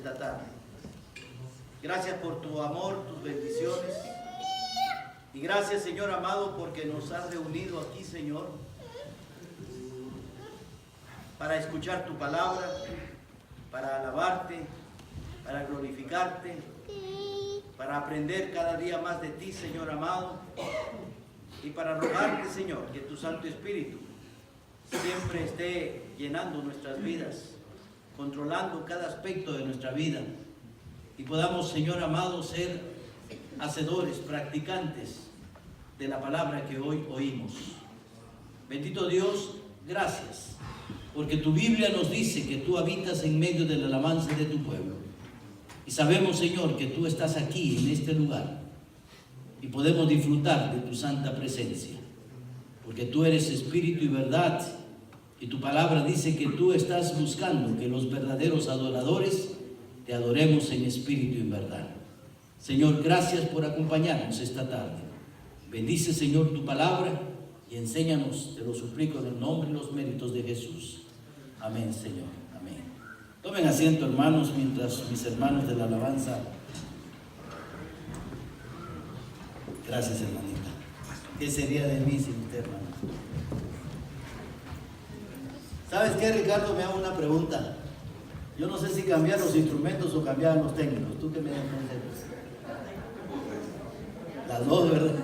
esta tarde. Gracias por tu amor, tus bendiciones. Y gracias, Señor amado, porque nos has reunido aquí, Señor, para escuchar tu palabra, para alabarte, para glorificarte, para aprender cada día más de ti, Señor amado, y para rogarte, Señor, que tu Santo Espíritu siempre esté llenando nuestras vidas, controlando cada aspecto de nuestra vida, y podamos, Señor amado, ser hacedores, practicantes de la palabra que hoy oímos. Bendito Dios, gracias, porque tu Biblia nos dice que tú habitas en medio de la alabanza de tu pueblo. Y sabemos, Señor, que tú estás aquí, en este lugar, y podemos disfrutar de tu santa presencia, porque tú eres espíritu y verdad, y tu palabra dice que tú estás buscando que los verdaderos adoradores te adoremos en espíritu y en verdad. Señor, gracias por acompañarnos esta tarde. Bendice, Señor, tu palabra y enséñanos, te lo suplico en el nombre y los méritos de Jesús. Amén, Señor. Amén. Tomen asiento, hermanos, mientras mis hermanos de la alabanza. Gracias, hermanita. ¿Qué sería de mí sin usted, hermano? ¿Sabes qué, Ricardo? Me hago una pregunta. Yo no sé si cambiar los instrumentos o cambiar los técnicos. ¿Tú qué me das consejos? Las dos, ¿verdad?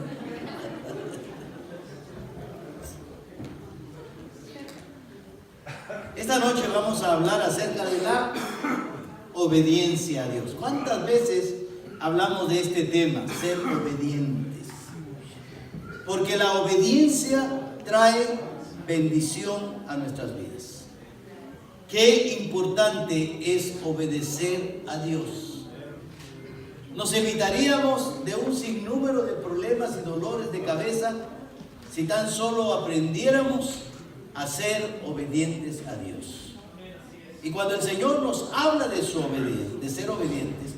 Esta noche vamos a hablar acerca de la obediencia a Dios. ¿Cuántas veces hablamos de este tema? Ser obedientes. Porque la obediencia trae bendición a nuestras vidas. Qué importante es obedecer a Dios. Nos evitaríamos de un sinnúmero de problemas y dolores de cabeza si tan solo aprendiéramos a ser obedientes a Dios. Y cuando el Señor nos habla de su obediencia, de ser obedientes,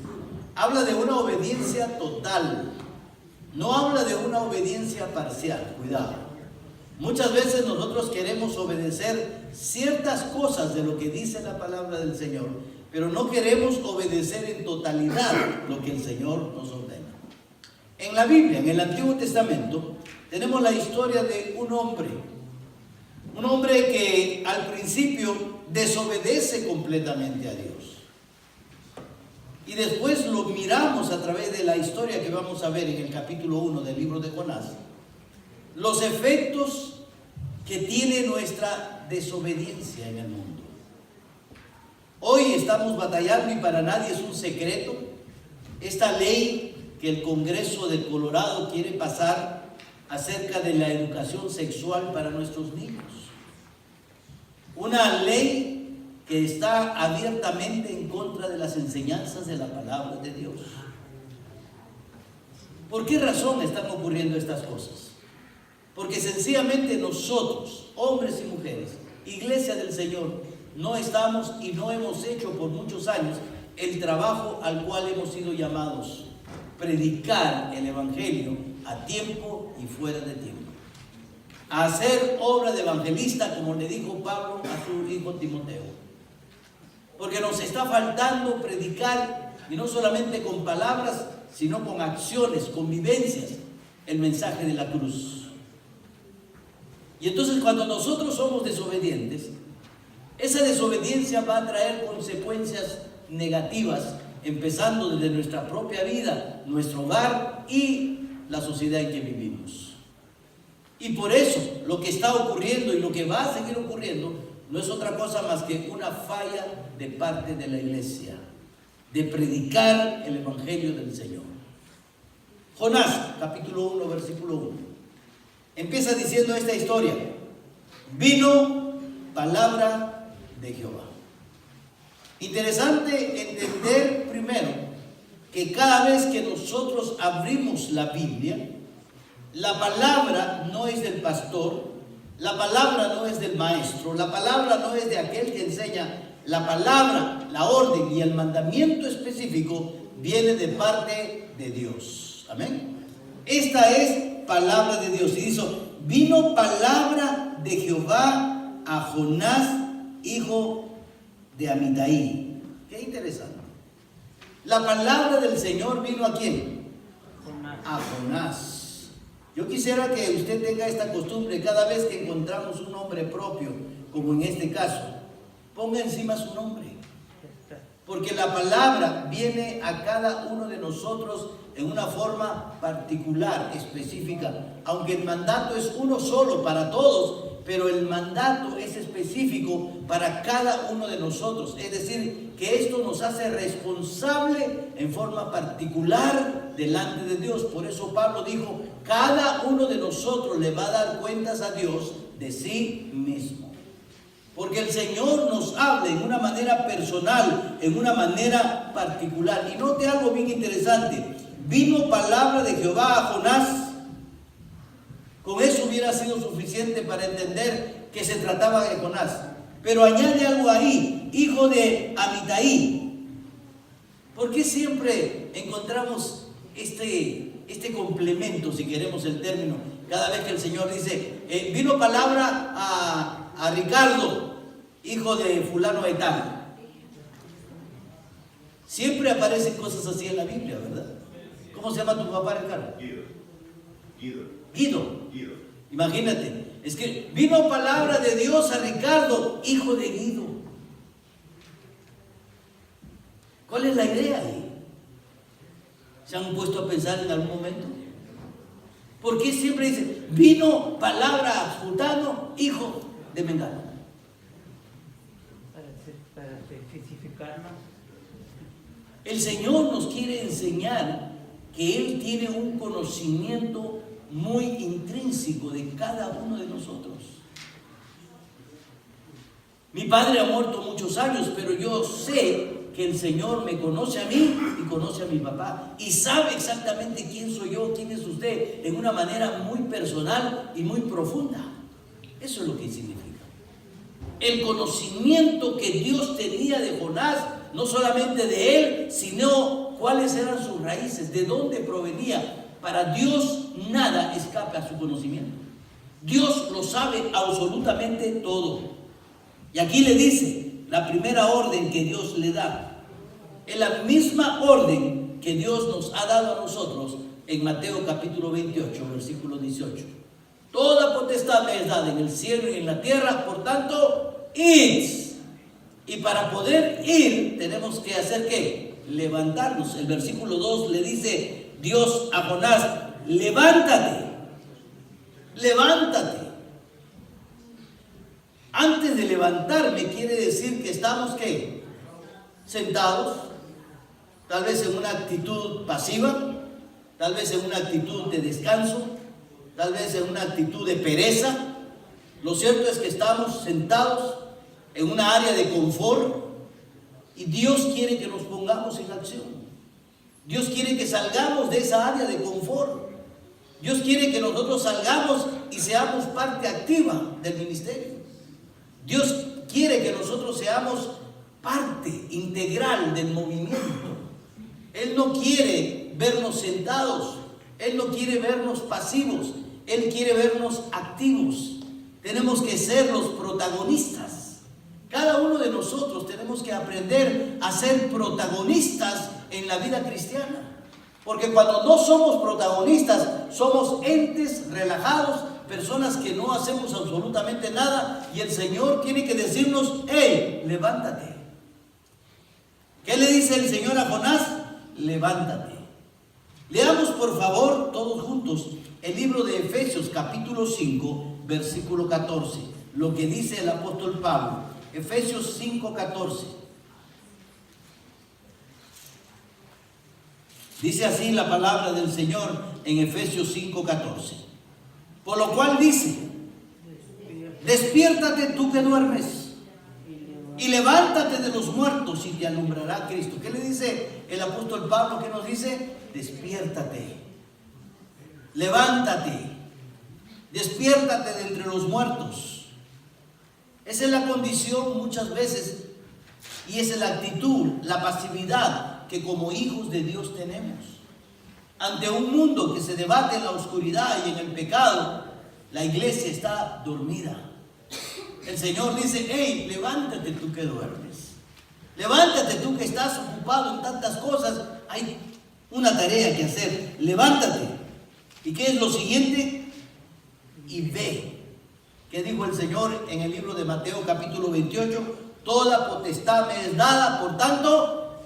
habla de una obediencia total, no habla de una obediencia parcial. Cuidado. Muchas veces nosotros queremos obedecer ciertas cosas de lo que dice la palabra del Señor, pero no queremos obedecer en totalidad lo que el Señor nos ordena. En la Biblia, en el Antiguo Testamento, tenemos la historia de un hombre que al principio desobedece completamente a Dios. Y después lo miramos a través de la historia que vamos a ver en el capítulo 1 del libro de Jonás. Los efectos que tiene nuestra desobediencia en el mundo. Hoy estamos batallando, y para nadie es un secreto, esta ley que el Congreso de Colorado quiere pasar acerca de la educación sexual para nuestros niños. Una ley que está abiertamente en contra de las enseñanzas de la palabra de Dios. ¿Por qué razón están ocurriendo estas cosas? Porque sencillamente nosotros, hombres y mujeres, Iglesia del Señor, no estamos y no hemos hecho por muchos años el trabajo al cual hemos sido llamados: predicar el Evangelio a tiempo y fuera de tiempo. A hacer obra de evangelista, como le dijo Pablo a su hijo Timoteo. Porque nos está faltando predicar, y no solamente con palabras, sino con acciones, con vivencias, el mensaje de la cruz. Y entonces cuando nosotros somos desobedientes, esa desobediencia va a traer consecuencias negativas, empezando desde nuestra propia vida, nuestro hogar y la sociedad en que vivimos. Y por eso lo que está ocurriendo y lo que va a seguir ocurriendo no es otra cosa más que una falla de parte de la iglesia de predicar el Evangelio del Señor. Jonás, capítulo 1, versículo 1. Empieza diciendo esta historia: vino palabra de Jehová. Interesante entender primero que cada vez que nosotros abrimos la Biblia, la palabra no es del pastor, la palabra no es del maestro, la palabra no es de aquel que enseña. La palabra, la orden y el mandamiento específico viene de parte de Dios. Amén. Esta es palabra de Dios. Y dice: vino palabra de Jehová a Jonás, hijo de Amitai. Qué interesante. La palabra del Señor vino ¿a quién? Jonás. A Jonás. Yo quisiera que usted tenga esta costumbre, cada vez que encontramos un nombre propio, como en este caso, ponga encima su nombre. Porque la palabra viene a cada uno de nosotros en una forma particular, específica. Aunque el mandato es uno solo para todos, pero el mandato es específico para cada uno de nosotros. Es decir, que esto nos hace responsable en forma particular delante de Dios. Por eso Pablo dijo, cada uno de nosotros le va a dar cuentas a Dios de sí mismo. Porque el Señor nos habla en una manera personal, en una manera particular. Y note algo bien interesante. Vino palabra de Jehová a Jonás. Con eso hubiera sido suficiente para entender que se trataba de Jonás. Pero añade algo ahí, hijo de Amitai. ¿Por qué siempre encontramos este complemento, si queremos el término, cada vez que el Señor dice, vino palabra a Ricardo, hijo de fulano de tal? Siempre aparecen cosas así en la Biblia, ¿verdad? ¿Cómo se llama tu papá, Ricardo? Guido. Imagínate, es que vino palabra de Dios a Ricardo, hijo de Guido. ¿Cuál es la idea ahí? ¿Se han puesto a pensar en algún momento? ¿Por qué siempre dice, vino palabra a Fulano, hijo de Mengano? Para especificarnos. El Señor nos quiere enseñar que Él tiene un conocimiento muy intrínseco de cada uno de nosotros. Mi padre ha muerto muchos años, pero yo sé que el Señor me conoce a mí y conoce a mi papá y sabe exactamente quién soy yo, quién es usted, en una manera muy personal y muy profunda. Eso es lo que significa. El conocimiento que Dios tenía de Jonás, no solamente de él, sino cuáles eran sus raíces, de dónde provenía. Para Dios nada escapa a su conocimiento. Dios lo sabe absolutamente todo. Y aquí le dice, la primera orden que Dios le da, es la misma orden que Dios nos ha dado a nosotros en Mateo capítulo 28, versículo 18. Toda potestad me es dada en el cielo y en la tierra, por tanto, id. Y para poder ir, tenemos que hacer ¿qué? Levantarnos. El versículo 2 le dice Dios a Jonás, levántate, levántate. Antes de levantarme quiere decir que estamos ¿qué? Sentados, tal vez en una actitud pasiva, tal vez en una actitud de descanso, tal vez en una actitud de pereza. Lo cierto es que estamos sentados en una área de confort y Dios quiere que nos pongamos en acción. Dios quiere que salgamos de esa área de confort. Dios quiere que nosotros salgamos y seamos parte activa del ministerio. Dios quiere que nosotros seamos parte integral del movimiento. Él no quiere vernos sentados, Él no quiere vernos pasivos, Él quiere vernos activos. Tenemos que ser los protagonistas. Cada uno de nosotros tenemos que aprender a ser protagonistas en la vida cristiana. Porque cuando no somos protagonistas, somos entes relajados, personas que no hacemos absolutamente nada, y el Señor tiene que decirnos, hey, levántate. ¿Qué le dice el Señor a Jonás? Levántate. Leamos por favor todos juntos el libro de Efesios capítulo 5 versículo 14, lo que dice el apóstol Pablo. Efesios 5:14. Dice así la palabra del Señor en Efesios 5:14. Por lo cual dice, despiértate tú que duermes y levántate de los muertos y te alumbrará Cristo. ¿Qué le dice el apóstol Pablo? ¿Qué nos dice? Despiértate, levántate, despiértate de entre los muertos. Esa es la condición muchas veces y esa es la actitud, la pasividad que como hijos de Dios tenemos. Ante un mundo que se debate en la oscuridad y en el pecado, la iglesia está dormida. El Señor dice, hey, levántate tú que duermes. Levántate tú que estás ocupado en tantas cosas. Hay una tarea que hacer. Levántate. ¿Y qué es lo siguiente? Y ve. ¿Qué dijo el Señor en el libro de Mateo capítulo 28? Toda potestad me es dada, por tanto,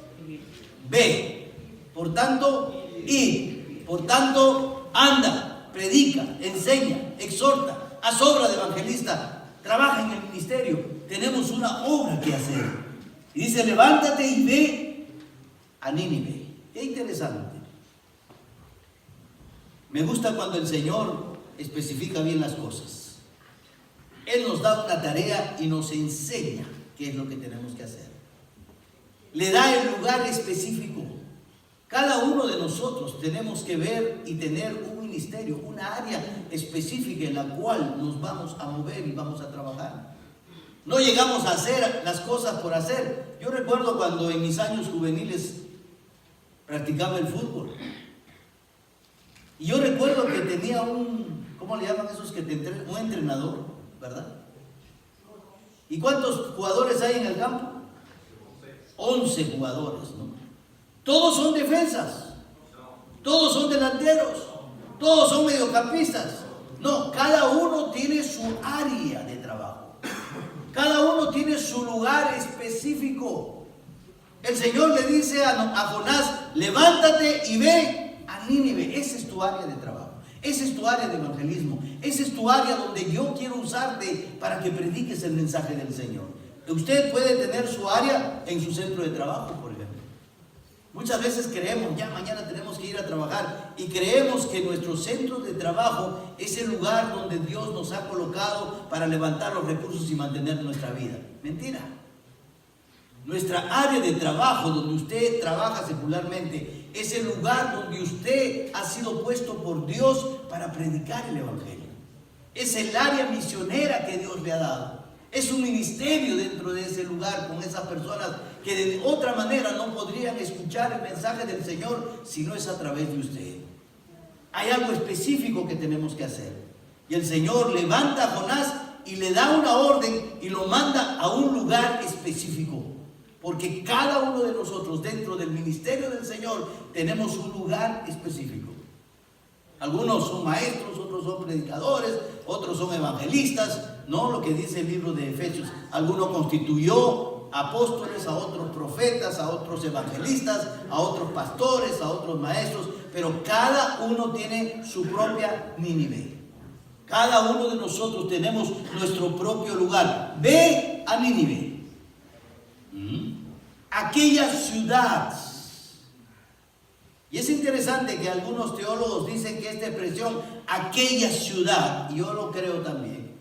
ve. Por tanto, id. Por tanto, anda, predica, enseña, exhorta, haz obra de evangelista, trabaja en el ministerio. Tenemos una obra que hacer. Y dice, levántate y ve a Nínive. Qué interesante. Me gusta cuando el Señor especifica bien las cosas. Él nos da una tarea y nos enseña qué es lo que tenemos que hacer. Le da el lugar específico. Cada uno de nosotros tenemos que ver y tener un ministerio, una área específica en la cual nos vamos a mover y vamos a trabajar. No llegamos a hacer las cosas por hacer. Yo recuerdo cuando en mis años juveniles practicaba el fútbol. Y yo recuerdo que tenía ¿cómo le llaman esos que te entrenan? Un entrenador, ¿verdad? ¿Y cuántos jugadores hay en el campo? 11 jugadores, ¿no? Todos son defensas, todos son delanteros, todos son mediocampistas. No, cada uno tiene su área de trabajo. Cada uno tiene su lugar específico. El Señor le dice a Jonás, levántate y ve a Nínive. Esa es tu área de trabajo. Esa es tu área de evangelismo. Esa es tu área donde yo quiero usarte para que prediques el mensaje del Señor. Usted puede tener su área en su centro de trabajo, por ejemplo. Muchas veces creemos, ya mañana tenemos que ir a trabajar, y creemos que nuestro centro de trabajo es el lugar donde Dios nos ha colocado para levantar los recursos y mantener nuestra vida. Mentira. Nuestra área de trabajo, donde usted trabaja secularmente, es el lugar donde usted ha sido puesto por Dios para predicar el Evangelio. Es el área misionera que Dios le ha dado. Es un ministerio dentro de ese lugar con esas personas que de otra manera no podrían escuchar el mensaje del Señor si no es a través de usted. Hay algo específico que tenemos que hacer. Y el Señor levanta a Jonás y le da una orden y lo manda a un lugar específico. Porque cada uno de nosotros dentro del ministerio del Señor tenemos un lugar específico. Algunos son maestros, otros son predicadores, otros son evangelistas, no lo que dice el libro de Efesios. Alguno constituyó apóstoles, a otros profetas, a otros evangelistas, a otros pastores, a otros maestros, pero cada uno tiene su propia Nínive. Cada uno de nosotros tenemos nuestro propio lugar. Ve a Nínive. Aquella ciudad. Y es interesante que algunos teólogos dicen que esta expresión, aquella ciudad, y yo lo creo también,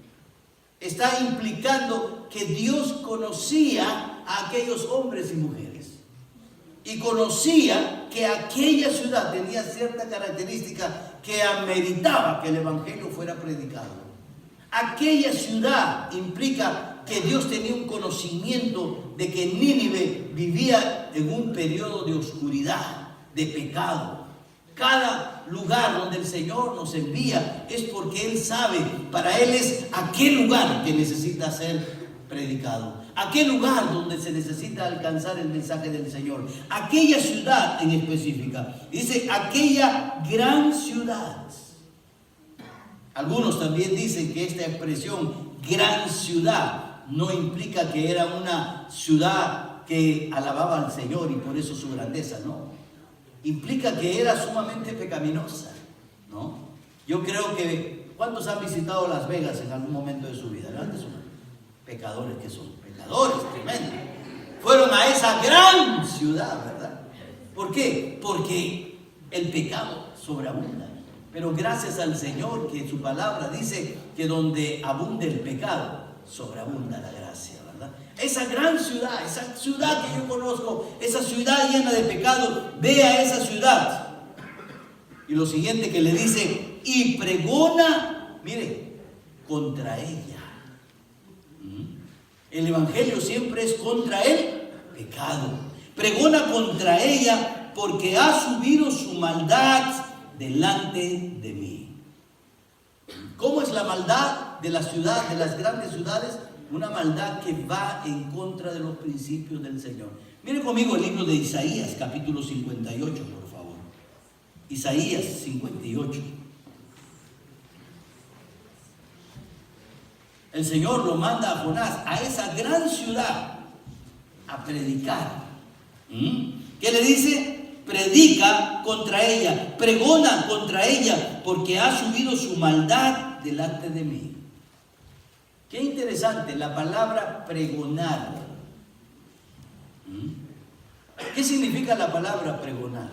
está implicando que Dios conocía a aquellos hombres y mujeres. Y conocía que aquella ciudad tenía cierta característica que ameritaba que el Evangelio fuera predicado. Aquella ciudad implica que Dios tenía un conocimiento de que Nínive vivía en un periodo de oscuridad, de pecado. Cada lugar donde el Señor nos envía es porque Él sabe, para Él es aquel lugar que necesita ser predicado, aquel lugar donde se necesita alcanzar el mensaje del Señor, aquella ciudad en específica. Dice, aquella gran ciudad. Algunos también dicen que esta expresión, gran ciudad, no implica que era una ciudad que alababa al Señor y por eso su grandeza, no. Implica que era sumamente pecaminosa, ¿no? Yo creo que, ¿cuántos han visitado Las Vegas en algún momento de su vida? Levanten su mano. Pecadores que son, pecadores tremendos. Fueron a esa gran ciudad, ¿verdad? ¿Por qué? Porque el pecado sobreabunda. Pero gracias al Señor que su palabra dice que donde abunde el pecado, sobreabunda la gracia, ¿verdad? Esa gran ciudad, esa ciudad que yo conozco, esa ciudad llena de pecado, ve a esa ciudad. Y lo siguiente que le dice, y pregona, mire, contra ella. El Evangelio siempre es contra el pecado. Pregona contra ella porque ha subido su maldad delante de mí. ¿Cómo es la maldad de la ciudad, de las grandes ciudades? una maldad que va en contra de los principios del Señor. Miren conmigo el libro de Isaías, capítulo 58, por favor. Isaías 58. El Señor lo manda a Jonás a esa gran ciudad a predicar. ¿Qué le dice? Predica contra ella, pregona contra ella, porque ha subido su maldad delante de mí. Qué interesante la palabra pregonar. ¿Qué significa la palabra pregonar?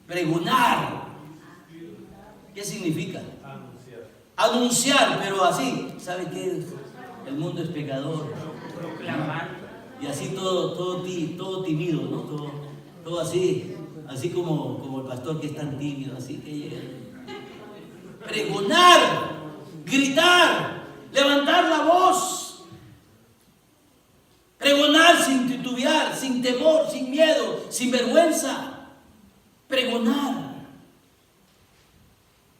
Pregonar. ¿Qué significa? Anunciar, pero así. ¿Sabe qué? El mundo es pecador. Proclamar. Y así todo tímido, ¿no? Todo así como el pastor que es tan tímido, así que llega. Pregonar, gritar, levantar la voz. Pregonar sin titubear, sin temor, sin miedo, sin vergüenza. Pregonar.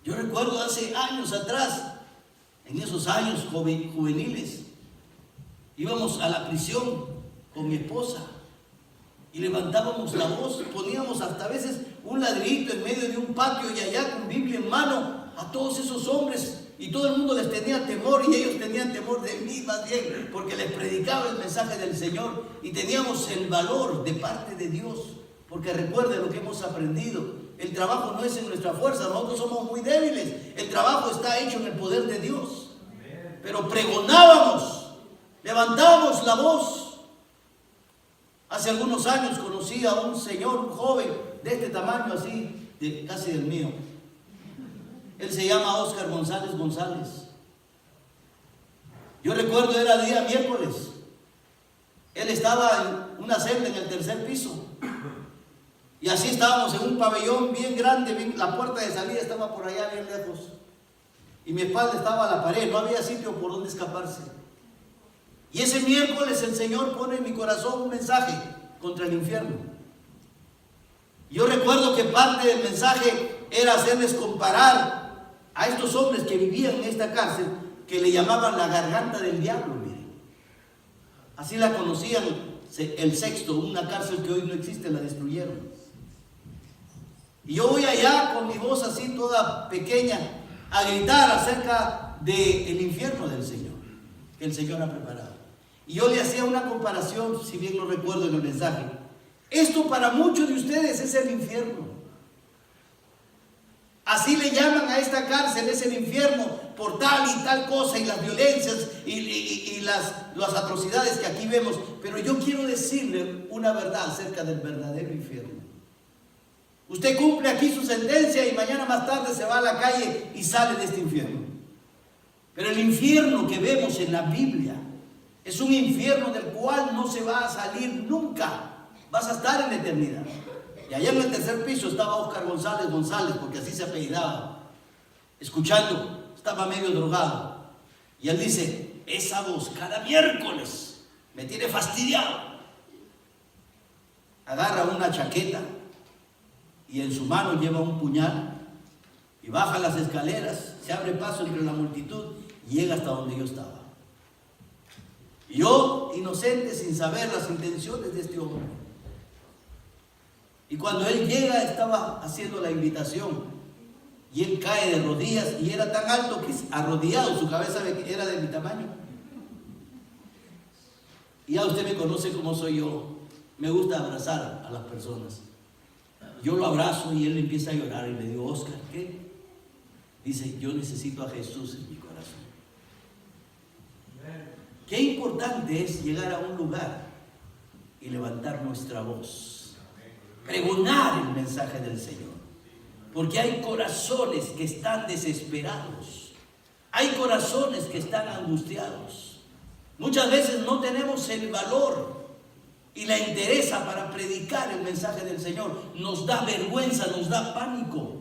Yo recuerdo hace años atrás, en esos años juveniles, íbamos a la prisión con mi esposa y levantábamos la voz, poníamos hasta a veces un ladrillito en medio de un patio y allá con Biblia en mano a todos esos hombres, y todo el mundo les tenía temor y ellos tenían temor de mí más bien, porque les predicaba el mensaje del Señor y teníamos el valor de parte de Dios, porque recuerden lo que hemos aprendido. El trabajo no es en nuestra fuerza, nosotros somos muy débiles. El trabajo está hecho en el poder de Dios. Pero pregonábamos, levantábamos la voz. Hace algunos años conocí a un señor, un joven de este tamaño así, casi del mío. Él se llama Oscar González González. Yo recuerdo, era día miércoles. Él estaba en una celda en el tercer piso. Y así estábamos en un pabellón bien grande, la puerta de salida estaba por allá bien lejos. Y mi espalda estaba a la pared, no había sitio por donde escaparse. Y ese miércoles el Señor pone en mi corazón un mensaje contra el infierno. Yo recuerdo que parte del mensaje era hacerles comparar a estos hombres que vivían en esta cárcel, que le llamaban la garganta del diablo, miren. Así la conocían, el Sexto, una cárcel que hoy no existe, la destruyeron. Y yo voy allá con mi voz así toda pequeña a gritar acerca del infierno del Señor, que el Señor ha preparado. Y yo le hacía una comparación, si bien lo recuerdo en el mensaje. Esto para muchos de ustedes es el infierno. Así le llaman a esta cárcel, es el infierno, por tal y tal cosa, y las violencias y las atrocidades que aquí vemos. Pero yo quiero decirle una verdad acerca del verdadero infierno. Usted cumple aquí su sentencia y mañana más tarde se va a la calle y sale de este infierno. Pero el infierno que vemos en la Biblia es un infierno del cual no se va a salir nunca. Vas a estar en la eternidad. Y allá en el tercer piso estaba Oscar González González, porque así se apellidaba, escuchando, estaba medio drogado. Y él dice, esa voz cada miércoles me tiene fastidiado. Agarra una chaqueta y en su mano lleva un puñal y baja las escaleras, se abre paso entre la multitud y llega hasta donde yo estaba. Y yo, inocente, sin saber las intenciones de este hombre. Y cuando él llega, estaba haciendo la invitación y él cae de rodillas y era tan alto que arrodillado, su cabeza era de mi tamaño. Y ya usted me conoce como soy yo, me gusta abrazar a las personas. Yo lo abrazo y él empieza a llorar y le digo, Oscar, ¿qué? Dice, yo necesito a Jesús en mi corazón. Qué importante es llegar a un lugar y levantar nuestra voz, pregonar el mensaje del Señor, porque hay corazones que están desesperados, hay corazones que están angustiados. Muchas veces no tenemos el valor y la entereza para predicar el mensaje del Señor. Nos da vergüenza, nos da pánico,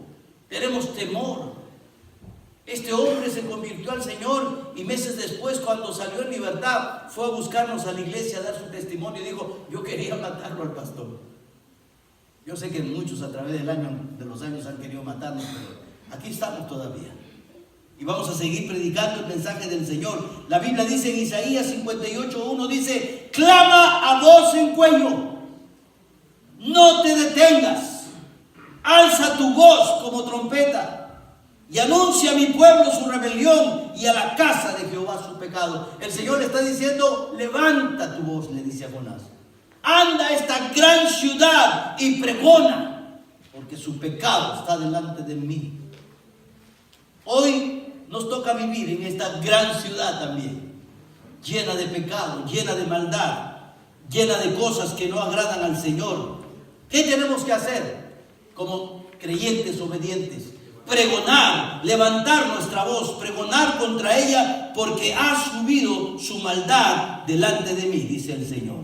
tenemos temor. Este hombre se convirtió al Señor y meses después, cuando salió en libertad, fue a buscarnos a la iglesia a dar su testimonio y dijo, yo quería matarlo al pastor. Yo sé que muchos a través de los años han querido matarnos, pero aquí estamos todavía. Y vamos a seguir predicando el mensaje del Señor. La Biblia dice en Isaías 58:1, dice: clama a voz en cuello, no te detengas, alza tu voz como trompeta y anuncia a mi pueblo su rebelión y a la casa de Jehová su pecado. El Señor le está diciendo: levanta tu voz, le dice a Jonás. Anda a esta gran ciudad y pregona, porque su pecado está delante de mí. Hoy nos toca vivir en esta gran ciudad también, llena de pecado, llena de maldad, llena de cosas que no agradan al Señor. ¿Qué tenemos que hacer como creyentes obedientes? Pregonar, levantar nuestra voz, pregonar contra ella, porque ha subido su maldad delante de mí, dice el Señor.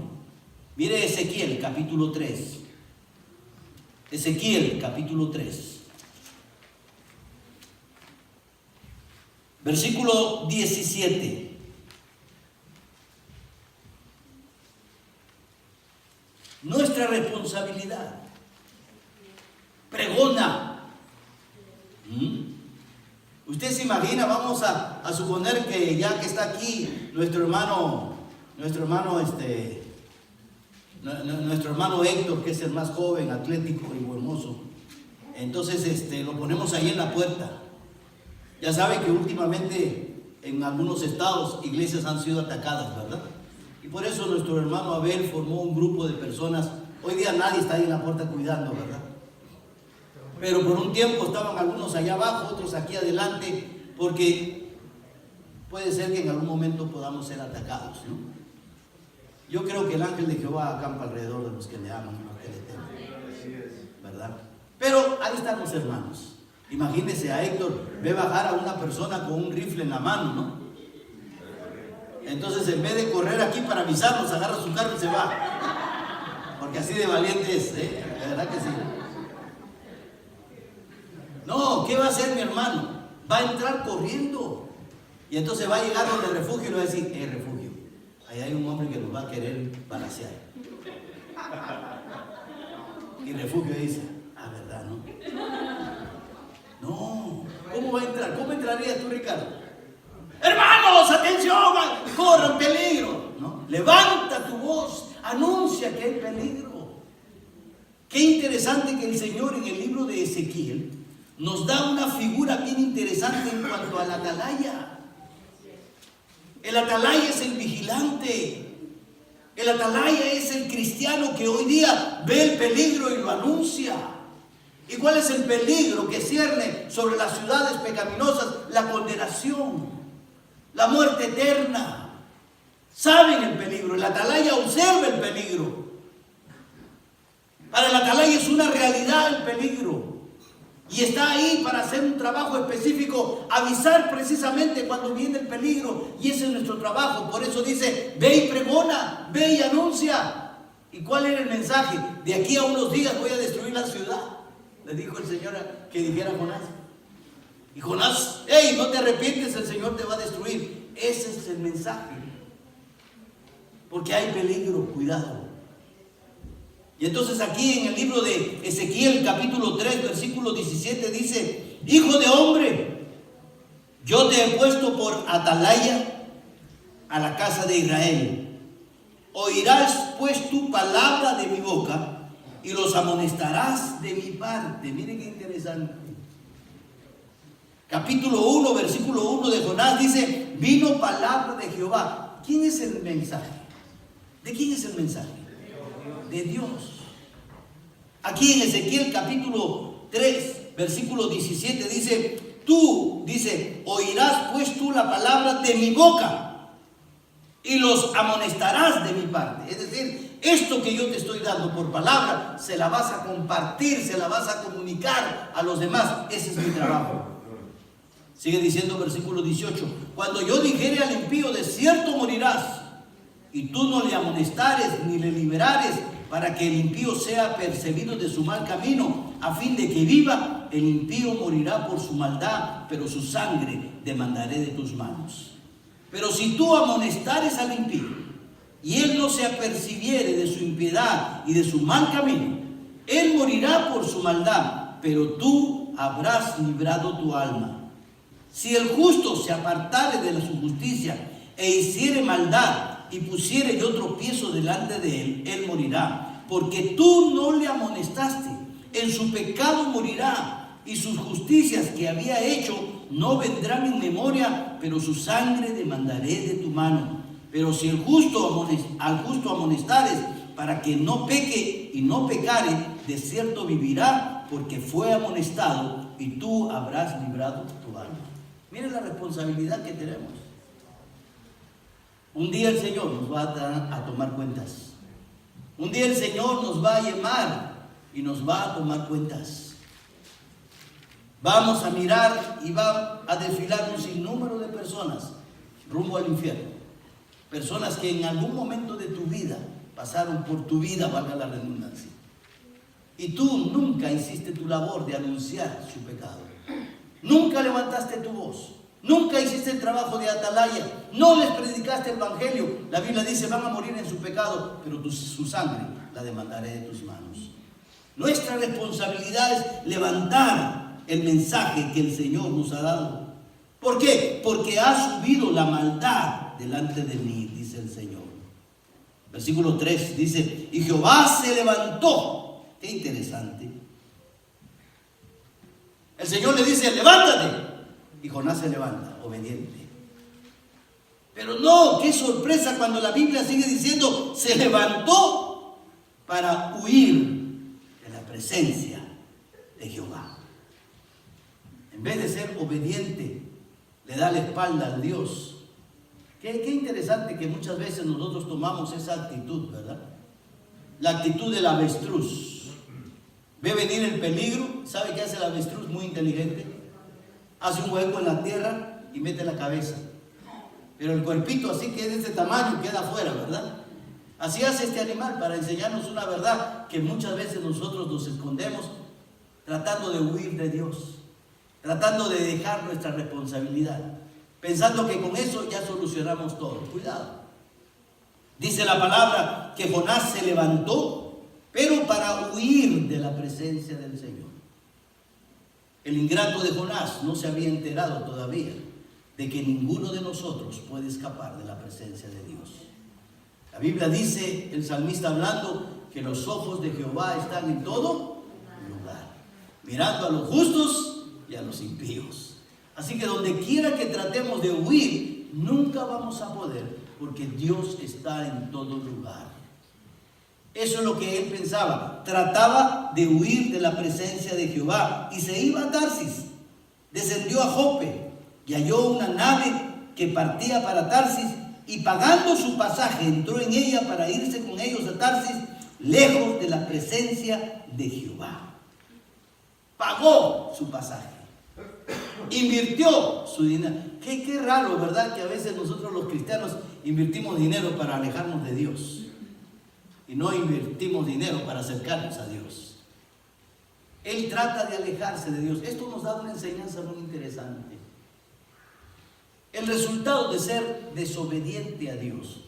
Mire Ezequiel capítulo 3. Ezequiel capítulo 3. Versículo 17. Nuestra responsabilidad. Pregona. Usted se imagina, vamos a suponer que ya que está aquí nuestro hermano Héctor, que es el más joven, atlético y hermoso. Entonces lo ponemos ahí en la puerta. Ya sabe que últimamente en algunos estados iglesias han sido atacadas, ¿verdad? Y por eso nuestro hermano Abel formó un grupo de personas. Hoy día nadie está ahí en la puerta cuidando, ¿verdad? Pero por un tiempo estaban algunos allá abajo, otros aquí adelante, porque puede ser que en algún momento podamos ser atacados, ¿no? Yo creo que el ángel de Jehová acampa alrededor de los que le aman y los que le temen, ¿verdad? Pero ahí están los hermanos. Imagínese a Héctor, ve bajar a una persona con un rifle en la mano, ¿no? Entonces en vez de correr aquí para avisarnos, agarra su carro y se va. Porque así de valiente es, ¿eh? La verdad que sí. No, ¿qué va a hacer mi hermano? Va a entrar corriendo. Y entonces va a llegar donde refugio y le va a decir: refugio, ahí hay un hombre que nos va a querer balacear. Y refugio dice: ¿verdad, no? No, ¿cómo va a entrar? ¿Cómo entrarías tú, Ricardo? Hermanos, atención, corran peligro, ¿no? Levanta tu voz, anuncia que hay peligro. Qué interesante que el Señor en el libro de Ezequiel nos da una figura bien interesante en cuanto al atalaya. El atalaya es el vigilante. El atalaya es el cristiano que hoy día ve el peligro y lo anuncia. ¿Y cuál es el peligro que cierne sobre las ciudades pecaminosas? La condenación, la muerte eterna. Saben el peligro, el atalaya observa el peligro. Para el atalaya es una realidad el peligro. Y está ahí para hacer un trabajo específico, avisar precisamente cuando viene el peligro. Y ese es nuestro trabajo. Por eso dice: ve y pregona, ve y anuncia. ¿Y cuál era el mensaje? De aquí a unos días voy a destruir la ciudad. Le dijo el Señor que dijera a Jonás. Y Jonás: hey, no te arrepientes, el Señor te va a destruir. Ese es el mensaje. Porque hay peligro, cuidado. Y entonces aquí en el libro de Ezequiel capítulo 3 versículo 17 dice: hijo de hombre, yo te he puesto por atalaya a la casa de Israel. Oirás pues tu palabra de mi boca y los amonestarás de mi parte. Miren qué interesante. Capítulo 1 versículo 1 de Jonás dice: vino palabra de Jehová. ¿Quién es el mensaje? ¿De quién es el mensaje? De Dios. Aquí en Ezequiel capítulo 3 versículo 17 dice: tú, dice, oirás pues tú la palabra de mi boca y los amonestarás de mi parte. Es decir, esto que yo te estoy dando por palabra, se la vas a compartir, se la vas a comunicar a los demás. Ese es mi trabajo. Sigue diciendo versículo 18: cuando yo dijere al impío, de cierto morirás, y tú no le amonestares ni le liberares, para que el impío sea perseguido de su mal camino, a fin de que viva, el impío morirá por su maldad, pero su sangre demandaré de tus manos. Pero si tú amonestares al impío, y él no se apercibiere de su impiedad y de su mal camino, él morirá por su maldad, pero tú habrás librado tu alma. Si el justo se apartare de su justicia e hiciere maldad y pusiere yo tropiezo delante de él, él morirá. Porque tú no le amonestaste, en su pecado morirá, y sus justicias que había hecho no vendrán en memoria, pero su sangre demandaré de tu mano. Pero si al justo amonestares para que no peque y no pecare, de cierto vivirá, porque fue amonestado, y tú habrás librado tu alma. Miren la responsabilidad que tenemos. Un día el Señor nos va a tomar cuentas. Un día el Señor nos va a llamar y nos va a tomar cuentas. Vamos a mirar y va a desfilar un sinnúmero de personas rumbo al infierno. Personas que en algún momento de tu vida pasaron por tu vida, valga la redundancia. Y tú nunca hiciste tu labor de anunciar su pecado. Nunca levantaste tu voz. Nunca hiciste el trabajo de atalaya. No les predicaste el evangelio. La Biblia dice, van a morir en su pecado, pero su sangre la demandaré de tus manos. Nuestra responsabilidad es levantar el mensaje que el Señor nos ha dado. ¿Por qué? Porque ha subido la maldad delante de mí, dice el Señor. Versículo 3 dice, y Jehová se levantó. Qué interesante. El Señor le dice, levántate. Y Jonás se levanta, obediente. Pero no, qué sorpresa cuando la Biblia sigue diciendo, se levantó para huir de la presencia de Jehová. En vez de ser obediente, le da la espalda a Dios. Qué interesante que muchas veces nosotros tomamos esa actitud, ¿verdad? La actitud del avestruz. Ve venir el peligro. ¿Sabe qué hace el avestruz? Muy inteligente. Hace un hueco en la tierra y mete la cabeza. Pero el cuerpito así que es de ese tamaño queda afuera, ¿verdad? Así hace este animal para enseñarnos una verdad que muchas veces nosotros nos escondemos tratando de huir de Dios, tratando de dejar nuestra responsabilidad, pensando que con eso ya solucionamos todo. Cuidado. Dice la palabra que Jonás se levantó, pero para huir de la presencia del Señor. El ingrato de Jonás no se había enterado todavía de que ninguno de nosotros puede escapar de la presencia de Dios. La Biblia dice, el salmista hablando, que los ojos de Jehová están en todo lugar, mirando a los justos y a los impíos. Así que donde quiera que tratemos de huir, nunca vamos a poder, porque Dios está en todo lugar. Eso es lo que él pensaba. Trataba de huir de la presencia de Jehová y se iba a Tarsis. Descendió a Jope y halló una nave que partía para Tarsis, y pagando su pasaje entró en ella para irse con ellos a Tarsis, lejos de la presencia de Jehová. Pagó su pasaje, invirtió su dinero. Qué raro, ¿verdad? Que a veces nosotros los cristianos invertimos dinero para alejarnos de Dios y no invertimos dinero para acercarnos a Dios. Él trata de alejarse de Dios. Esto nos da una enseñanza muy interesante. El resultado de ser desobediente a Dios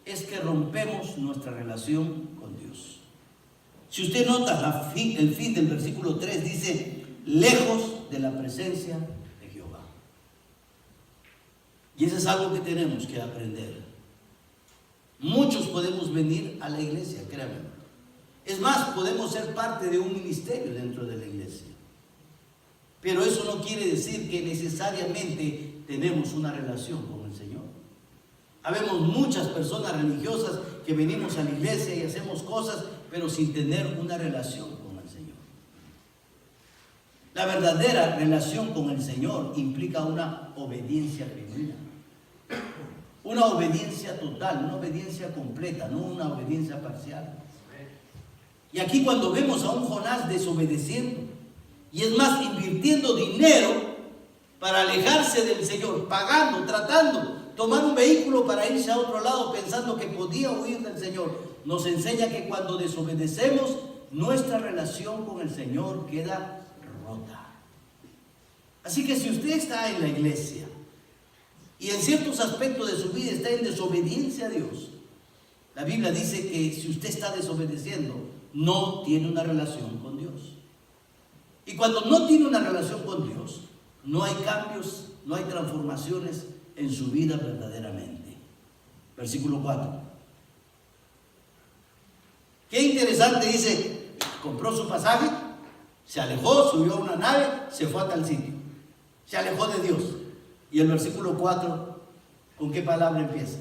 es que rompemos nuestra relación con Dios. Si usted nota el fin del versículo 3 dice, lejos de la presencia de Jehová. Y eso es algo que tenemos que aprender. Muchos podemos venir a la iglesia, créanme. Es más, podemos ser parte de un ministerio dentro de la iglesia. Pero eso no quiere decir que necesariamente tenemos una relación con el Señor. Habemos muchas personas religiosas que venimos a la iglesia y hacemos cosas, pero sin tener una relación con el Señor. La verdadera relación con el Señor implica una obediencia genuina. Una obediencia total, una obediencia completa, no una obediencia parcial. Y aquí cuando vemos a un Jonás desobedeciendo, y es más, invirtiendo dinero para alejarse del Señor, pagando, tratando, tomar un vehículo para irse a otro lado pensando que podía huir del Señor, nos enseña que cuando desobedecemos, nuestra relación con el Señor queda rota. Así que si usted está en la iglesia y en ciertos aspectos de su vida está en desobediencia a Dios, la Biblia dice que si usted está desobedeciendo, no tiene una relación con Dios. Y cuando no tiene una relación con Dios, no hay cambios no hay transformaciones en su vida verdaderamente. Versículo 4. Qué interesante, dice, compró su pasaje, se alejó, subió a una nave, se fue a tal sitio. Se alejó de Dios. Y el versículo 4, ¿con qué palabra empieza?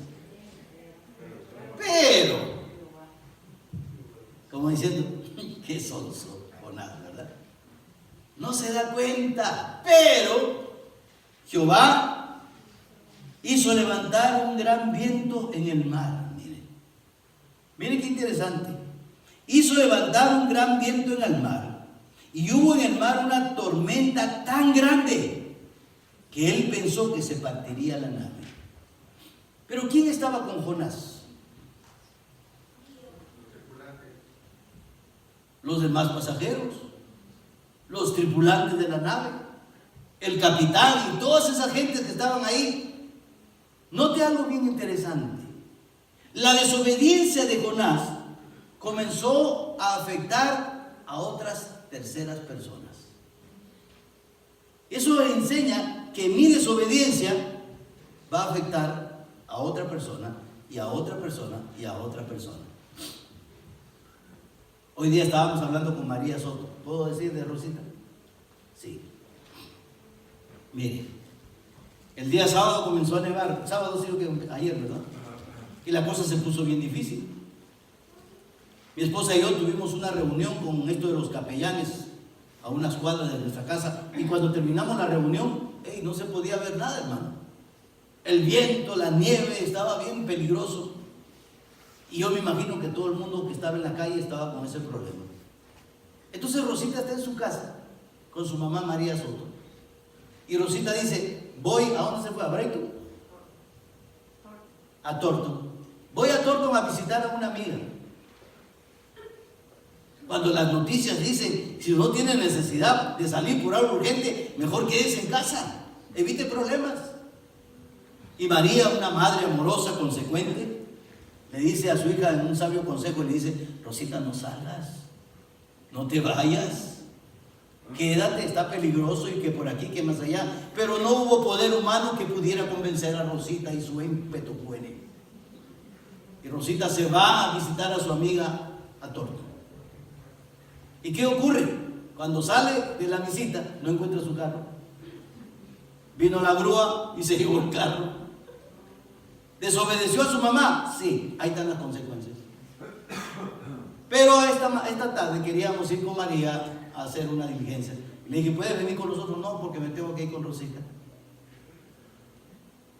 Pero, como diciendo, qué sonso Jonás, ¿verdad? No se da cuenta, pero Jehová hizo levantar un gran viento en el mar. Miren qué interesante. Hizo levantar un gran viento en el mar, y hubo en el mar una tormenta tan grande que él pensó que se partiría la nave. Pero ¿quién estaba con Jonás? Los demás pasajeros, los tripulantes de la nave, el capitán y todas esas gentes que estaban ahí. Note algo bien interesante. La desobediencia de Jonás comenzó a afectar a otras terceras personas. Eso enseña que mi desobediencia va a afectar a otra persona y a otra persona y a otra persona. Hoy día estábamos hablando con María Soto. ¿Puedo decir de Rosita? Sí. Mire, el día sábado comenzó a nevar. Sábado sí, ayer, ¿verdad? Y la cosa se puso bien difícil. Mi esposa y yo tuvimos una reunión con esto de los capellanes a unas cuadras de nuestra casa, y cuando terminamos la reunión, no se podía ver nada, hermano. El viento, la nieve, estaba bien peligroso. Y yo me imagino que todo el mundo que estaba en la calle estaba con ese problema. Entonces Rosita está en su casa con su mamá María Soto. Y Rosita dice, voy, ¿a dónde se fue? ¿A Brighton? A Thornton. Voy a Thornton a visitar a una amiga. Cuando las noticias dicen, si no tiene necesidad de salir por algo urgente, mejor quédese en casa, evite problemas. Y María, una madre amorosa, consecuente, le dice a su hija en un sabio consejo, le dice, Rosita, no salgas, no te vayas, quédate, está peligroso y que por aquí, que más allá. Pero no hubo poder humano que pudiera convencer a Rosita y su ímpetu puene. Y Rosita se va a visitar a su amiga a Thornton. ¿Y qué ocurre? Cuando sale de la visita, no encuentra su carro. Vino la grúa y se llevó el carro. ¿Desobedeció a su mamá? Sí, ahí están las consecuencias. Pero esta tarde queríamos ir con María a hacer una diligencia. Le dije, ¿puedes venir con nosotros? No, porque me tengo que ir con Rosita.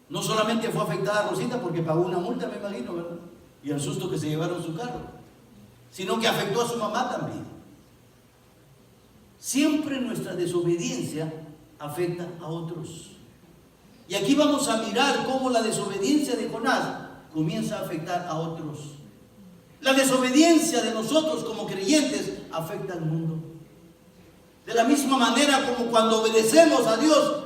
No solamente fue afectada a Rosita porque pagó una multa, me imagino, ¿verdad? Y el susto que se llevaron su carro, sino que afectó a su mamá también. Siempre nuestra desobediencia afecta a otros. Y aquí vamos a mirar cómo la desobediencia de Jonás comienza a afectar a otros. La desobediencia de nosotros como creyentes afecta al mundo. De la misma manera como cuando obedecemos a Dios,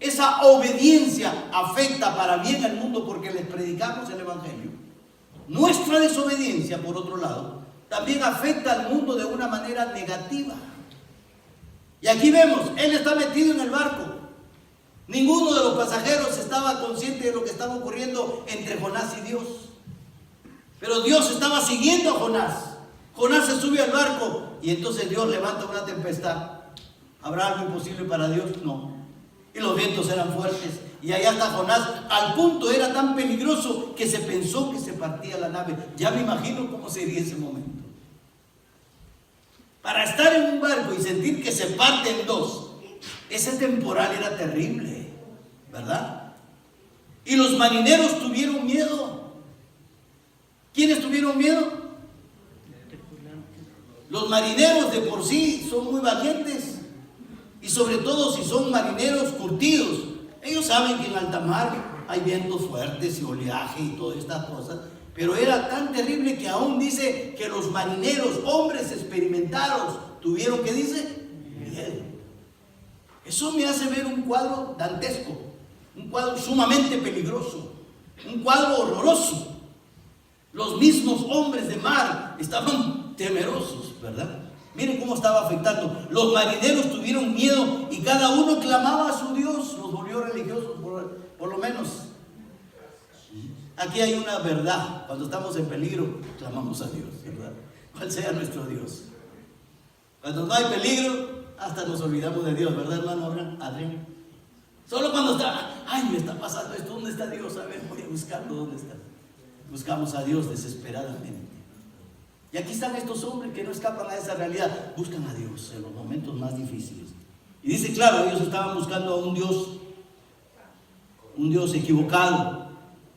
esa obediencia afecta para bien al mundo porque les predicamos el Evangelio. Nuestra desobediencia, por otro lado, también afecta al mundo de una manera negativa. Y aquí vemos, él está metido en el barco. Ninguno de los pasajeros estaba consciente de lo que estaba ocurriendo entre Jonás y Dios. Pero Dios estaba siguiendo a Jonás. Jonás se sube al barco y entonces Dios levanta una tempestad. ¿Habrá algo imposible para Dios? No. Y los vientos eran fuertes. Y allá está Jonás. Al punto era tan peligroso que se pensó que se partía la nave. Ya me imagino cómo sería ese momento. Para estar en un barco y sentir que se parte en dos, ese temporal era terrible, ¿verdad? Y los marineros tuvieron miedo. ¿Quiénes tuvieron miedo? Los marineros de por sí son muy valientes, y sobre todo si son marineros curtidos. Ellos saben que en alta mar hay vientos fuertes y oleaje y todas estas cosas. Pero era tan terrible que aún dice que los marineros, hombres experimentados, tuvieron, ¿qué dice? Miedo. Eso me hace ver un cuadro dantesco, un cuadro sumamente peligroso, un cuadro horroroso. Los mismos hombres de mar estaban temerosos, ¿verdad? Miren cómo estaba afectando. Los marineros tuvieron miedo y cada uno clamaba a su Dios. Los volvió religiosos, por lo menos. Aquí hay una verdad. Cuando estamos en peligro, clamamos a Dios, ¿verdad? ¿Cuál sea nuestro Dios? Cuando no hay peligro, hasta nos olvidamos de Dios, ¿verdad, hermano Adrián? Solo cuando está, ay, me está pasando esto, ¿dónde está Dios? A ver, voy a buscarlo, ¿dónde está? Buscamos a Dios desesperadamente. Y aquí están estos hombres que no escapan a esa realidad, buscan a Dios en los momentos más difíciles. Y dice, claro, ellos estaban buscando a un Dios equivocado.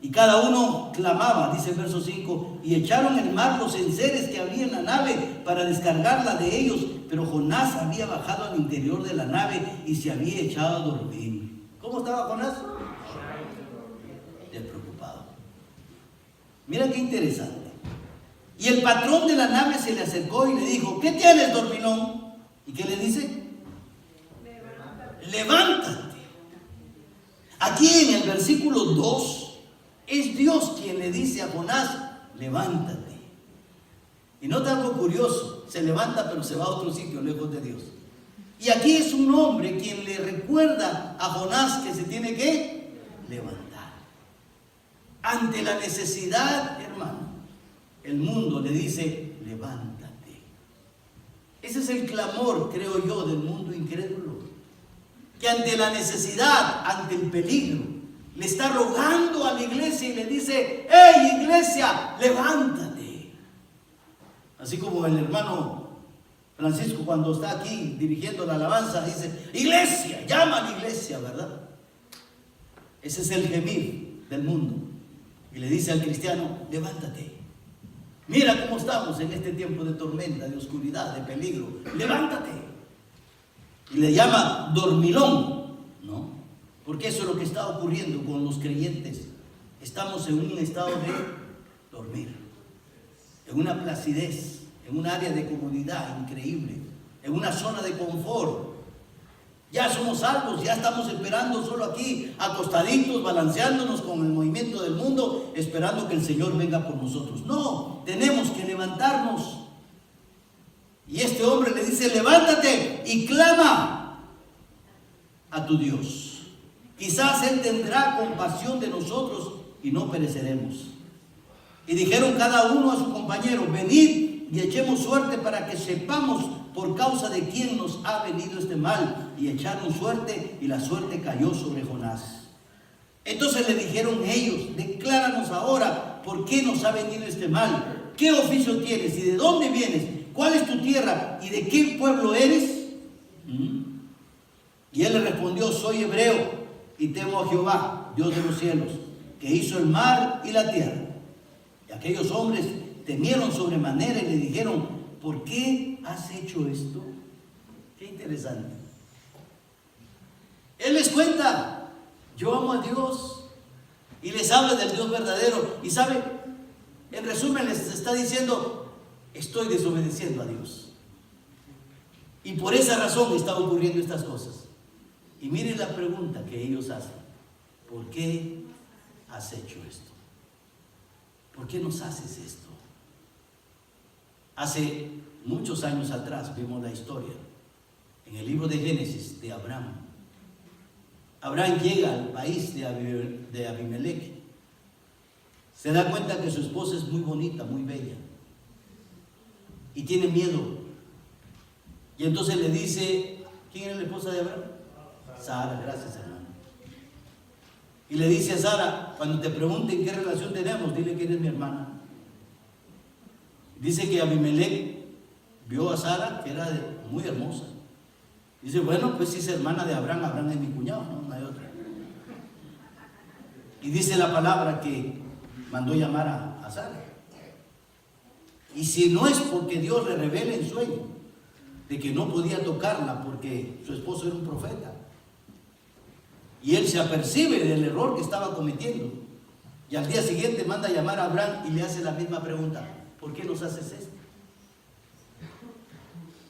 Y cada uno clamaba, dice el verso 5, y echaron en mar los enseres que había en la nave para descargarla de ellos, pero Jonás había bajado al interior de la nave y se había echado a dormir. ¿Cómo estaba Jonás? Despreocupado. Mira qué interesante. Y el patrón de la nave se le acercó y le dijo, ¿qué tienes, dormilón? ¿Y qué le dice? Levántate. Aquí en el versículo 2 es Dios quien le dice a Jonás, levántate. Y nota algo curioso, se levanta pero se va a otro sitio lejos de Dios. Y aquí es un hombre quien le recuerda a Jonás que se tiene que levantar. Ante la necesidad, hermano, el mundo le dice, levántate. Ese es el clamor, creo yo, del mundo incrédulo. Que ante la necesidad, ante el peligro, le está rogando a la iglesia y le dice, ¡hey, iglesia, levántate! Así como el hermano Francisco cuando está aquí dirigiendo la alabanza dice, iglesia, llama a la iglesia, ¿verdad? Ese es el gemir del mundo. Y le dice al cristiano, levántate. Mira cómo estamos en este tiempo de tormenta, de oscuridad, de peligro. Levántate. Y le llama dormilón, ¿no? Porque eso es lo que está ocurriendo con los creyentes. Estamos en un estado de dormir, en una placidez, en un área de comodidad increíble, en una zona de confort. Ya somos salvos, ya estamos esperando solo aquí, acostaditos, balanceándonos con el movimiento del mundo, esperando que el Señor venga por nosotros. No, tenemos que levantarnos. Y este hombre le dice, levántate y clama a tu Dios. Quizás Él tendrá compasión de nosotros y no pereceremos. Y dijeron cada uno a su compañero, venid y echemos suerte para que sepamos por causa de quién nos ha venido este mal. Y echaron suerte y la suerte cayó sobre Jonás. Entonces le dijeron ellos, decláranos ahora por qué nos ha venido este mal. ¿Qué oficio tienes y de dónde vienes? ¿Cuál es tu tierra y de qué pueblo eres? Y él le respondió, soy hebreo y temo a Jehová, Dios de los cielos, que hizo el mar y la tierra. Y aquellos hombres temieron sobremanera y le dijeron, ¿por qué has hecho esto? Qué interesante. Él les cuenta, yo amo a Dios, y les habla del Dios verdadero. Y sabe, en resumen les está diciendo, estoy desobedeciendo a Dios. Y por esa razón están ocurriendo estas cosas. Y miren la pregunta que ellos hacen. ¿Por qué has hecho esto? ¿Por qué nos haces esto? Hace muchos años atrás vimos la historia en el libro de Génesis de Abraham. Abraham llega al país de Abimelech. Se da cuenta que su esposa es muy bonita, muy bella. Y tiene miedo. Y entonces le dice, ¿quién es la esposa de Abraham? Sara, gracias hermano. Y le dice a Sara, cuando te pregunten qué relación tenemos, dile que eres mi hermana. Dice que Abimelech vio a Sara, que era muy hermosa. Dice, bueno, pues si es hermana de Abraham, Abraham es mi cuñado, no hay otra. Y dice la palabra que mandó llamar a Sara. Y si no es porque Dios le revela en sueño de que no podía tocarla porque su esposo era un profeta, y él se apercibe del error que estaba cometiendo, y al día siguiente manda a llamar a Abraham y le hace la misma pregunta, ¿por qué nos haces esto?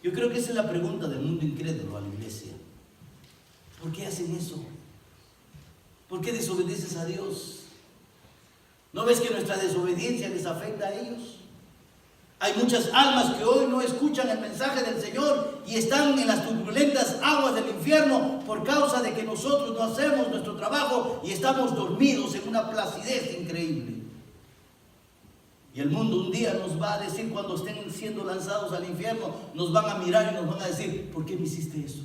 Yo creo que esa es la pregunta del mundo incrédulo a la iglesia. ¿Por qué hacen eso? ¿Por qué desobedeces a Dios? ¿No ves que nuestra desobediencia les afecta a ellos? Hay muchas almas que hoy no escuchan el mensaje del Señor y están en las turbulentas aguas del infierno por causa de que nosotros no hacemos nuestro trabajo y estamos dormidos en una placidez increíble. Y el mundo un día nos va a decir, cuando estén siendo lanzados al infierno, nos van a mirar y nos van a decir: ¿por qué me hiciste eso?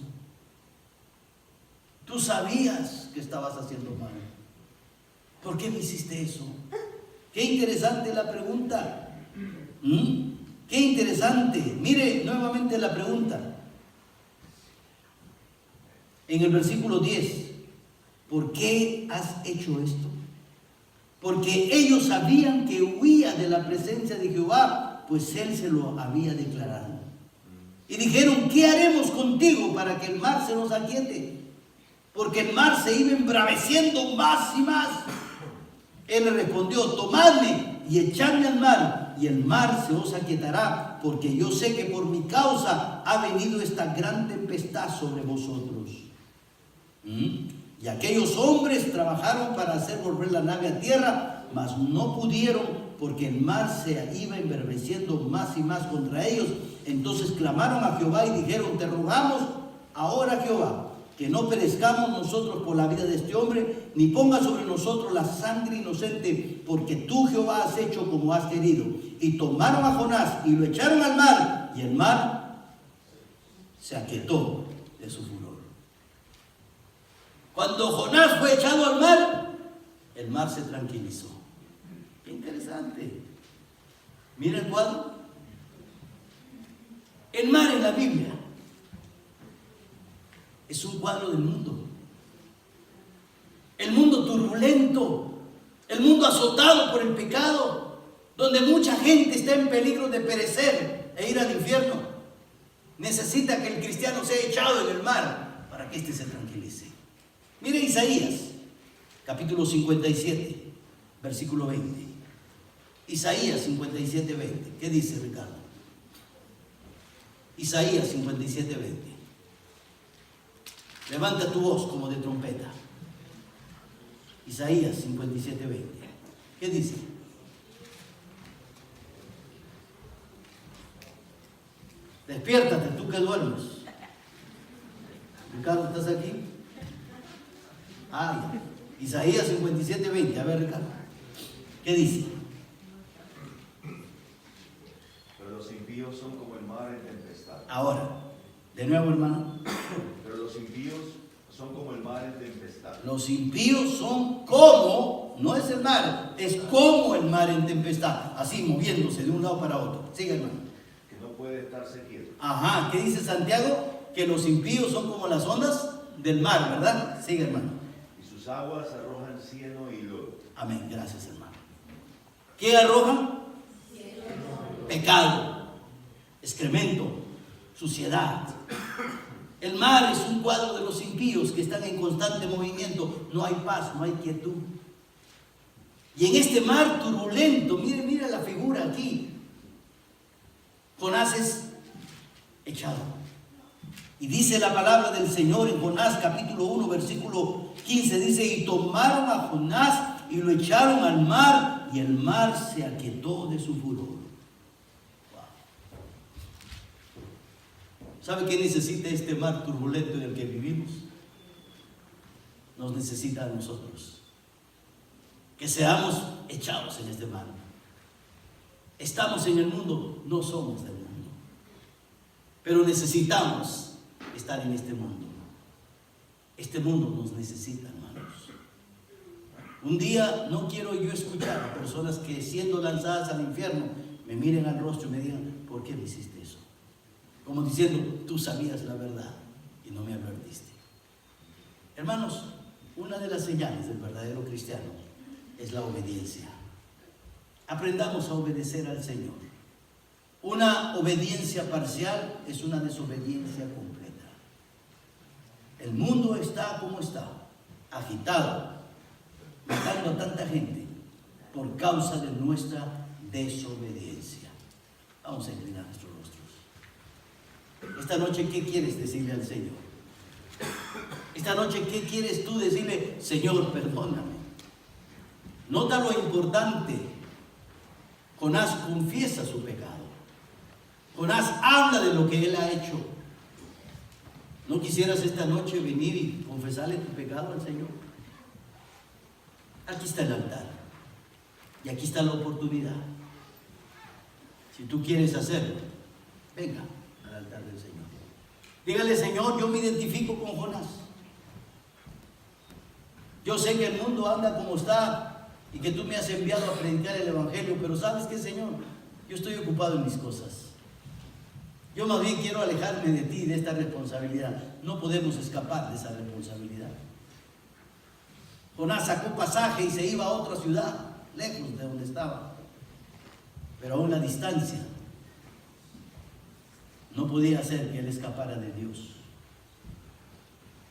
Tú sabías que estabas haciendo mal. ¿Por qué me hiciste eso? Qué interesante la pregunta. Qué interesante. Mire nuevamente la pregunta. En el versículo 10. ¿Por qué has hecho esto? Porque ellos sabían que huía de la presencia de Jehová, pues él se lo había declarado. Y dijeron: ¿qué haremos contigo para que el mar se nos aquiete? Porque el mar se iba embraveciendo más y más. Él le respondió: tomadme y echadme al mar, y el mar se os aquietará, porque yo sé que por mi causa ha venido esta gran tempestad sobre vosotros. Y aquellos hombres trabajaron para hacer volver la nave a tierra, mas no pudieron, porque el mar se iba embraveciendo más y más contra ellos. Entonces clamaron a Jehová y dijeron: te rogamos ahora, Jehová, que no perezcamos nosotros por la vida de este hombre, ni ponga sobre nosotros la sangre inocente, porque tú, Jehová, has hecho como has querido. Y tomaron a Jonás y lo echaron al mar, y el mar se aquietó de su furor. Cuando Jonás fue echado al mar se tranquilizó. Qué interesante. Mira el cuadro. El mar en la Biblia es un cuadro del mundo. El mundo turbulento, el mundo azotado por el pecado, donde mucha gente está en peligro de perecer e ir al infierno. Necesita que el cristiano sea echado en el mar para que éste se tranquilice. Mire Isaías, capítulo 57, versículo 20. Isaías 57, 20. ¿Qué dice, Ricardo? Isaías 57, 20. Levanta tu voz como de trompeta. Isaías 57, 20. ¿Qué dice? Despiértate, tú que duermes. Ricardo, ¿estás aquí? Ya. Isaías 57, 20. A ver, Ricardo. ¿Qué dice? Pero los impíos son como el mar en tempestad. Ahora, de nuevo, hermano. Pero los impíos son como el mar en tempestad. Los impíos son como, no es el mar, es como el mar en tempestad, así moviéndose de un lado para otro. Sigue, hermano. Que no puede estarse quieto. Ajá, ¿qué dice Santiago? Que los impíos son como las ondas del mar, ¿verdad? Sigue, hermano. Y sus aguas arrojan cieno y lodo. Amén, gracias, hermano. ¿Qué arrojan? Pecado, excremento, suciedad. El mar es un cuadro de los impíos que están en constante movimiento. No hay paz, no hay quietud. Y en este mar turbulento, mire la figura aquí. Jonás es echado. Y dice la palabra del Señor en Jonás capítulo 1, versículo 15. Dice: y tomaron a Jonás y lo echaron al mar, y el mar se aquietó de su furor. ¿Sabe qué necesita este mar turbulento en el que vivimos? Nos necesita a nosotros. Que seamos echados en este mar. Estamos en el mundo, no somos del mundo. Pero necesitamos estar en este mundo. Este mundo nos necesita, hermanos. Un día no quiero yo escuchar a personas que, siendo lanzadas al infierno, me miren al rostro y me digan: ¿por qué me hiciste eso? Como diciendo: tú sabías la verdad y no me advertiste. Hermanos, una de las señales del verdadero cristiano es la obediencia. Aprendamos a obedecer al Señor. Una obediencia parcial es una desobediencia completa. El mundo está como está, agitado, matando a tanta gente por causa de nuestra desobediencia. Vamos a inclinar nuestros rostros. Esta noche, ¿qué quieres decirle al Señor? Esta noche, ¿qué quieres tú decirle? Señor, perdóname. Nota lo importante. Jonás confiesa su pecado. Jonás habla de lo que él ha hecho. ¿No quisieras esta noche venir y confesarle tu pecado al Señor? Aquí está el altar. Y aquí está la oportunidad. Si tú quieres hacerlo, venga al altar del Señor. Dígale: Señor, yo me identifico con Jonás. Yo sé que el mundo anda como está y que tú me has enviado a predicar el Evangelio, pero ¿sabes qué, Señor? Yo estoy ocupado en mis cosas. Yo más bien quiero alejarme de ti, de esta responsabilidad. No podemos escapar de esa responsabilidad. Jonás sacó pasaje y se iba a otra ciudad, lejos de donde estaba, pero a una distancia. No podía hacer que él escapara de Dios.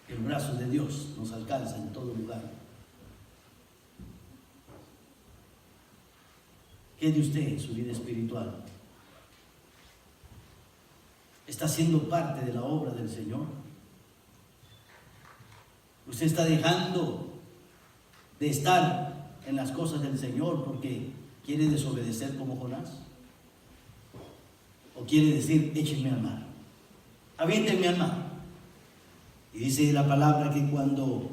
El brazo de Dios nos alcanza en todo lugar. ¿Qué de usted en su vida espiritual? ¿Está siendo parte de la obra del Señor? ¿Usted está dejando de estar en las cosas del Señor porque quiere desobedecer como Jonás? ¿O quiere decir: échenme al mar, aviéntenme al mar? Y dice la palabra que cuando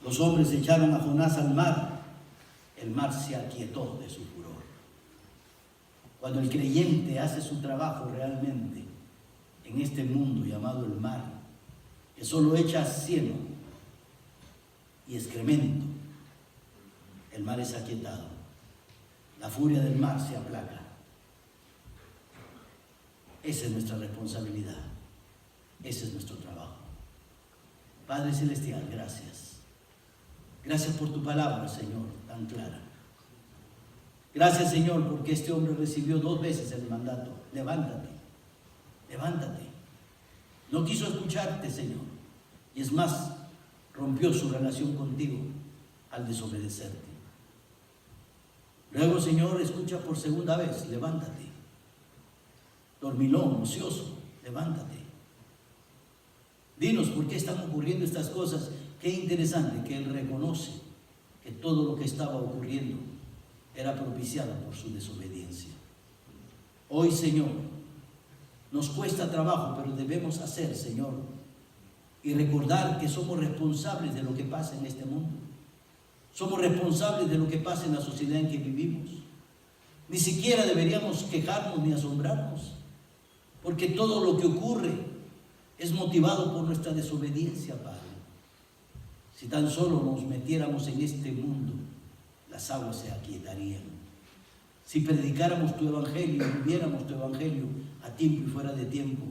los hombres echaron a Jonás al mar, el mar se aquietó de su furor. Cuando el creyente hace su trabajo realmente en este mundo llamado el mar, que solo echa cieno y excremento, el mar es aquietado. La furia del mar se aplaca. Esa es nuestra responsabilidad. Ese es nuestro trabajo. Padre Celestial, gracias. Gracias por tu palabra, Señor, tan clara. Gracias, Señor, porque este hombre recibió 2 veces el mandato: levántate, levántate. No quiso escucharte, Señor, y es más, rompió su relación contigo al desobedecerte. Luego, Señor, escucha por segunda vez: levántate. Dormilón, ocioso, levántate. Dinos por qué están ocurriendo estas cosas. Qué interesante que él reconoce que todo lo que estaba ocurriendo era propiciado por su desobediencia. Hoy, Señor, nos cuesta trabajo, pero debemos hacer, Señor, y recordar que somos responsables de lo que pasa en este mundo. Somos responsables de lo que pasa en la sociedad en que vivimos. Ni siquiera deberíamos quejarnos ni asombrarnos, porque todo lo que ocurre es motivado por nuestra desobediencia, Padre. Si tan solo nos metiéramos en este mundo, las aguas se aquietarían. Si predicáramos tu evangelio, viviéramos tu evangelio a tiempo y fuera de tiempo,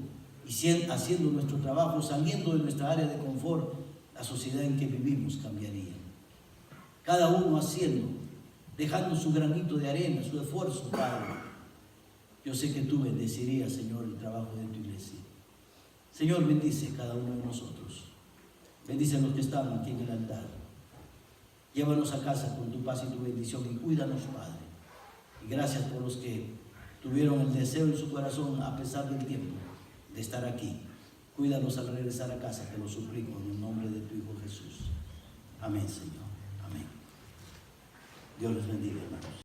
y haciendo nuestro trabajo, saliendo de nuestra área de confort, la sociedad en que vivimos cambiaría. Cada uno haciendo, dejando su granito de arena, su esfuerzo, Padre. Yo sé que tú bendecirías, Señor, el trabajo de tu iglesia. Señor, bendice cada uno de nosotros. Bendice a los que están aquí en el altar. Llévanos a casa con tu paz y tu bendición, y cuídanos, Padre. Y gracias por los que tuvieron el deseo en su corazón, a pesar del tiempo, de estar aquí. Cuídanos al regresar a casa, te lo suplico en el nombre de tu Hijo Jesús. Amén, Señor. Amén. Dios les bendiga, hermanos.